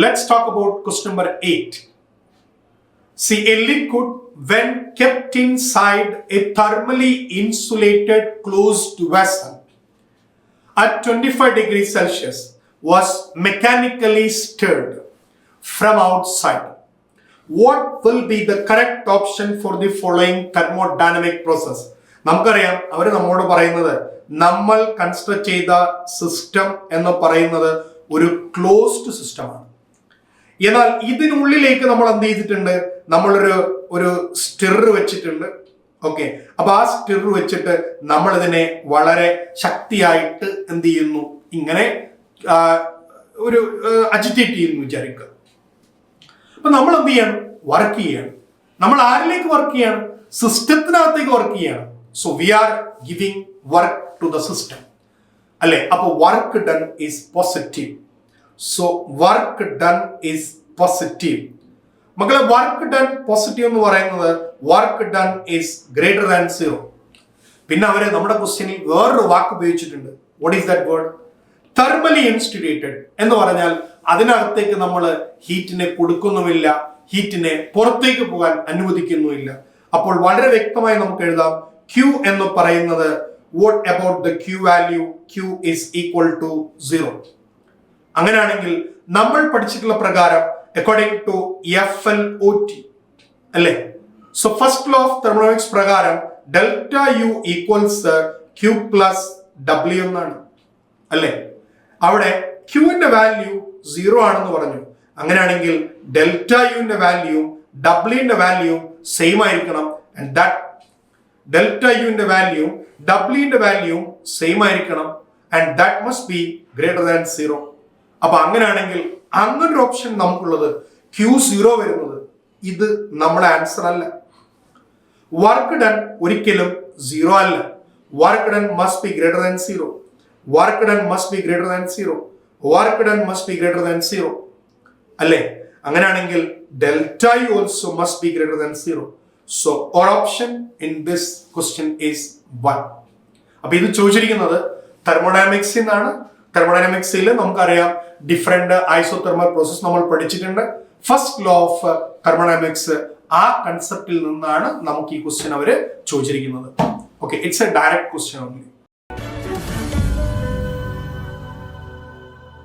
Let's talk about question number 8. See, a liquid when kept inside a thermally insulated closed vessel at 25 degrees Celsius was mechanically stirred from outside. What will be the correct option for the following thermodynamic process? നമുക്കറിയാം അവർ നമ്മോട് പറയുന്നത് നമ്മൾ construct ചെയ്ത system എന്ന് പറയുന്നത് ഒരു closed സിസ്റ്റമാണ്. എന്നാൽ ഇതിനുള്ളിലേക്ക് നമ്മൾ എന്ത് ചെയ്തിട്ടുണ്ട്, നമ്മളൊരു സ്റ്റിർ വെച്ചിട്ടുണ്ട്. ഓക്കെ, അപ്പൊ ആ സ്റ്റിർ വെച്ചിട്ട് നമ്മൾ ഇതിനെ വളരെ ശക്തിയായിട്ട് എന്ത് ചെയ്യുന്നു, ഇങ്ങനെ ഒരു അജിറ്റേറ്റ് ചെയ്യുന്നു വിചാരിക്കുക. അപ്പൊ നമ്മൾ എന്ത് ചെയ്യണം, വർക്ക് ചെയ്യണം. നമ്മൾ ആരിലേക്ക് വർക്ക് ചെയ്യണം, സിസ്റ്റത്തിനകത്തേക്ക് വർക്ക് ചെയ്യണം. So we are giving work to the system അല്ലെ. അപ്പൊ work done is positive. So work done is positive. മക്കളെ, വർക്ക് ഡൺ പോസിറ്റീവ് എന്ന് പറയുന്നത് work done is greater than 0. പിന്നെ അവര് നമ്മുടെ ക്വസ്റ്റ്യനിൽ വേറൊരു വാക്ക് ഉപയോഗിച്ചിട്ടുണ്ട്. What is that word? Thermally instituted എന്ന് പറഞ്ഞാൽ അതിനകത്തേക്ക് നമ്മൾ ഹീറ്റിനെ കൊടുക്കുന്നുമില്ല, ഹീറ്റിനെ പുറത്തേക്ക് പോകാൻ അനുവദിക്കുന്നുമില്ല. അപ്പോൾ വളരെ വ്യക്തമായി നമുക്ക് എഴുതാം, Q എന്ന് പറയുന്നത് what about the Q value? Q is equal to 0. അങ്ങനെയാണെങ്കിൽ നമ്മൾ പഠിച്ചിട്ടുള്ള പ്രകാരം അക്കോർഡിംഗ് ടു FLOT അല്ലേ, so first law of thermodynamics പ്രകാരം delta U equals Q plus W എന്നാണ് അല്ലേ. അവിടെ ക്യൂവിന്റെ വാല്യൂ 0 ആണെന്ന് പറഞ്ഞു. അങ്ങനെയാണെങ്കിൽ ഡെൽറ്റ യുവിന്റെ വാല്യൂയും ഡബ്ല്യുവിന്റെ വാല്യൂയും സെയിം ആയിരിക്കണം. ആൻഡ് ദാറ്റ് ഡെൽറ്റ യുവിന്റെ വാല്യൂയും ഡബ്ല്യുവിന്റെ വാല്യൂയും സെയിം ആയിരിക്കണം. And that must be greater than 0. അപ്പൊ അങ്ങനെയാണെങ്കിൽ അങ്ങനൊരു ഓപ്ഷൻ നമുക്കുള്ളത് Q0 വരുന്നത്, ഇത് നമ്മുടെ ആൻസർ അല്ല. വർക്ക് ഡൺ ഒരിക്കലും 0 അല്ല. Work done must be greater than 0. Work done must be greater than 0. Work done must be greater than 0 അല്ലേ. അങ്ങനെയാണെങ്കിൽ delta you also must be greater than 0. So our option in this question is 1. അപ്പൊ ഇത് ചോദിച്ചിരിക്കുന്നത് തെർമോഡൈനാമിക്സിൽ നിന്നാണ്. തെർമോഡൈനാമിക്സിൽ നമുക്കറിയാം different isothermal process നമ്മൾ പഠിച്ചിട്ടുണ്ട്. First law of thermodynamics ആ കൺസെപ്റ്റിൽ നിന്നാണ് നമുക്ക് ഈ ക്വസ്റ്റ്യൻ അവര് ചോദിച്ചിരിക്കുന്നത്. Okay, it's A direct question only.